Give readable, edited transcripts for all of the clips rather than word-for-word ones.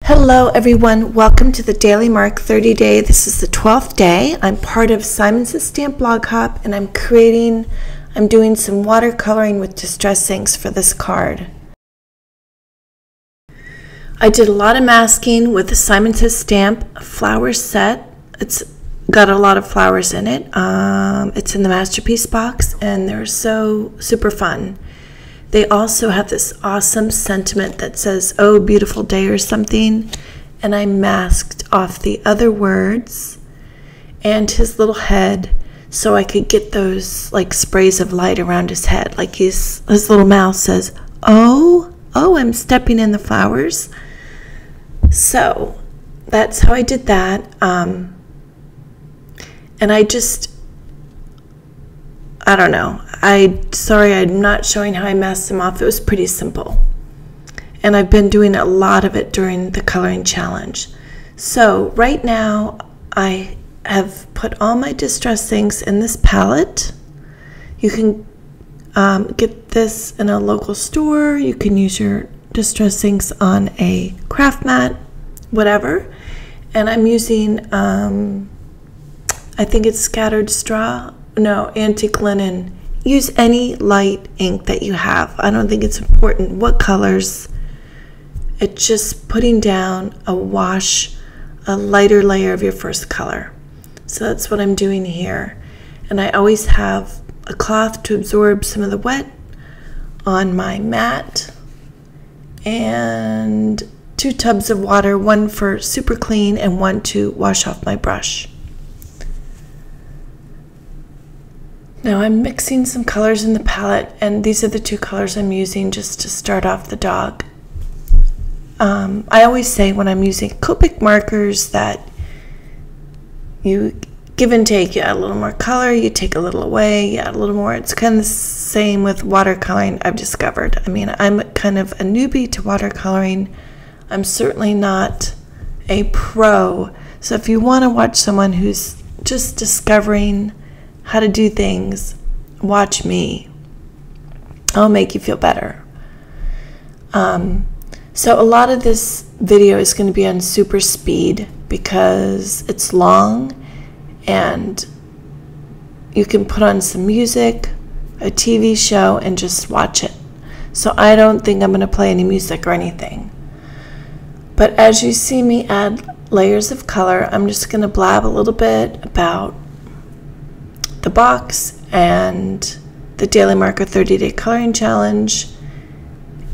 Hello everyone, welcome to the Daily Mark 30 day. This is the 12th day. I'm part of Simon's Stamp Blog Hop and I'm doing some watercoloring with distress inks for this card. I did a lot of masking with the Simon's Stamp flower set. It's got a lot of flowers in it. It's in the masterpiece box and they're so super fun. They also have this awesome sentiment that says, "Oh, beautiful day," or something. And I masked off the other words and his little head so I could get those like sprays of light around his head. Like his little mouth says, oh, I'm stepping in the flowers. So that's how I did that. And I don't know. Sorry, I'm not showing how I masked them off. It was pretty simple. And I've been doing a lot of it during the coloring challenge. So right now, I have put all my distress inks in this palette. You can get this in a local store. You can use your distress inks on a craft mat, whatever. And I'm using, I think it's scattered straw. No, antique linen. Use any light ink that you have. I don't think it's important what colors. It's just putting down a lighter layer of your first color. So that's what I'm doing here. And I always have a cloth to absorb some of the wet on my mat. And 2 tubs of water, one for super clean and one to wash off my brush. Now I'm mixing some colors in the palette, and these are the 2 colors I'm using just to start off the dog. I always say when I'm using Copic markers that you give and take. You add a little more color, you take a little away, you add a little more. It's kind of the same with watercoloring, I've discovered. I mean, I'm kind of a newbie to watercoloring. I'm certainly not a pro. So if you want to watch someone who's just discovering how to do things, watch me. I'll make you feel better. So a lot of this video is going to be on super speed because it's long and you can put on some music, a TV show, and just watch it. So I don't think I'm going to play any music or anything. But as you see me add layers of color, I'm just going to blab a little bit about the box and the Daily Marker 30-day coloring challenge,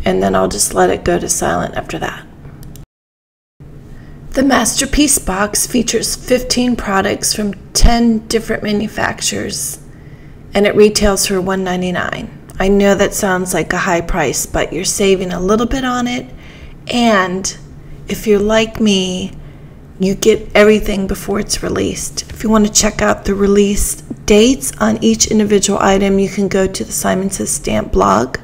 and then I'll just let it go to silent after that. The masterpiece box features 15 products from 10 different manufacturers, and it retails for $1.99. I know that sounds like a high price, but you're saving a little bit on it, and if you're like me, you get everything before it's released. If you want to check out the release dates on each individual item, you can go to the Simon's Stamp blog.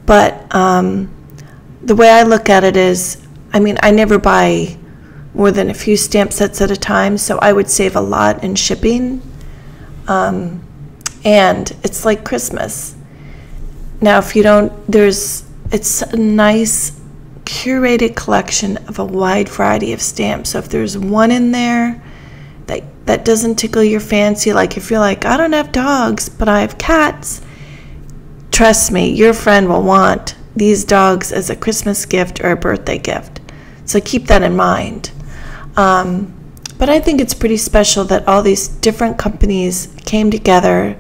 But the way I look at it is, I mean, I never buy more than a few stamp sets at a time, so I would save a lot in shipping. And it's like Christmas. Now, if you don't, it's a nice curated collection of a wide variety of stamps. So if there's one in there that doesn't tickle your fancy, like if you're like, I don't have dogs, but I have cats, trust me, your friend will want these dogs as a Christmas gift or a birthday gift. So keep that in mind. But I think it's pretty special that all these different companies came together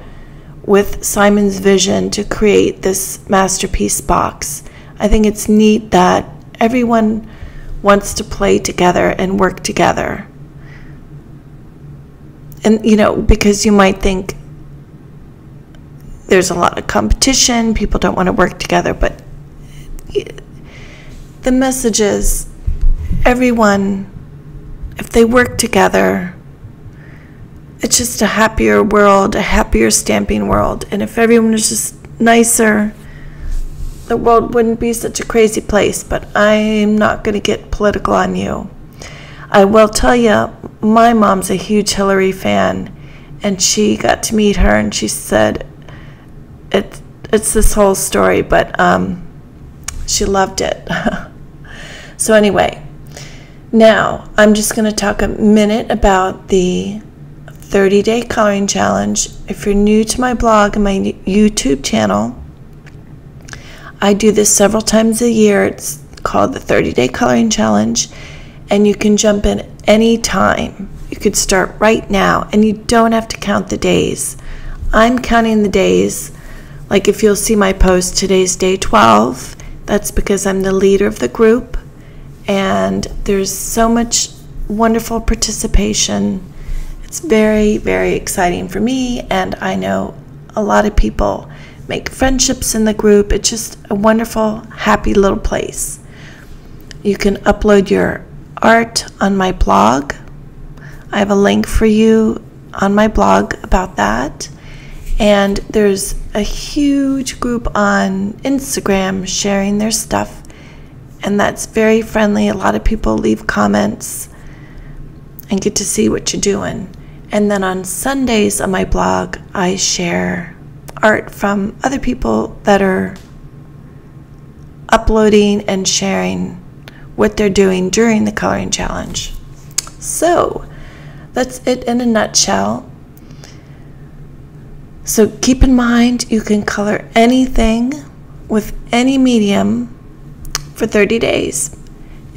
with Simon's vision to create this masterpiece box. I think it's neat that everyone wants to play together and work together. And, you know, because you might think there's a lot of competition, people don't want to work together, but the message is everyone, if they work together, it's just a happier world, a happier stamping world. And if everyone was just nicer, the world wouldn't be such a crazy place. But I'm not going to get political on you. I will tell you, my mom's a huge Hillary fan, and she got to meet her, and she said it's this whole story, but she loved it. So anyway, Now, I'm just going to talk a minute about the 30-day coloring challenge. If you're new to my blog and my YouTube channel, I do this several times a year. It's called the 30-day coloring challenge, and you can jump in any time. You could start right now, and you don't have to count the days. I'm counting the days. Like if you'll see my post, today's day 12. That's because I'm the leader of the group, and there's so much wonderful participation. It's very, very exciting for me, and I know a lot of people make friendships in the group. It's just a wonderful, happy little place. You can upload your art on my blog. I have a link for you on my blog about that. And there's a huge group on Instagram sharing their stuff, and that's very friendly. A lot of people leave comments and get to see what you're doing. And then on Sundays on my blog, I share art from other people that are uploading and sharing what they're doing during the coloring challenge. So that's it in a nutshell. So keep in mind, you can color anything with any medium for 30 days.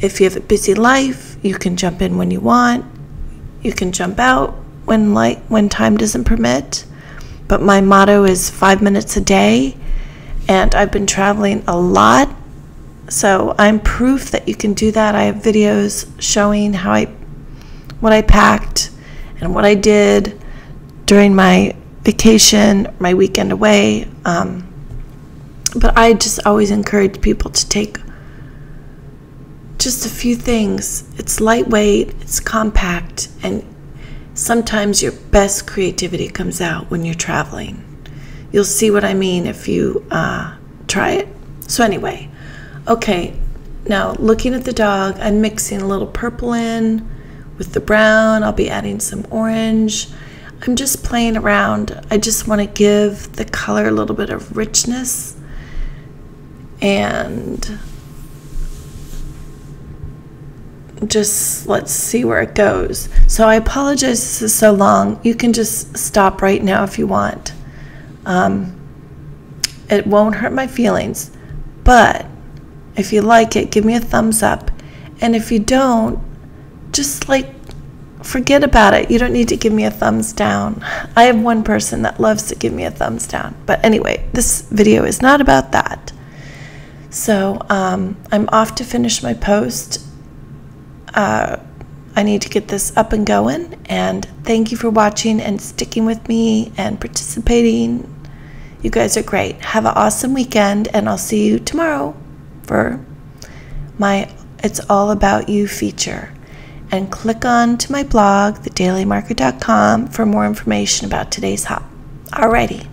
If you have a busy life, you can jump in when you want. You can jump out when time doesn't permit. But my motto is 5 minutes a day, and I've been traveling a lot, so I'm proof that you can do that. I have videos showing what I packed and what I did during my vacation, my weekend away. But I just always encourage people to take just a few things. It's lightweight, it's compact, and sometimes your best creativity comes out when you're traveling. You'll see what I mean if you try it. So anyway, okay, now looking at the dog, I'm mixing a little purple in with the brown. I'll be adding some orange. I'm just playing around. I just want to give the color a little bit of richness, and just let's see where it goes. So I apologize this is so long. You can just stop right now if you want. It won't hurt my feelings, but if you like it, give me a thumbs up, and if you don't, just forget about it. You don't need to give me a thumbs down. I have one person that loves to give me a thumbs down, but anyway, this video is not about that. So I'm off to finish my post. I need to get this up and going, and thank you for watching and sticking with me and participating. You guys are great. Have an awesome weekend, and I'll see you tomorrow for my It's All About You feature. And click on to my blog, TheDailyMarker.com, for more information about today's hop. Alrighty.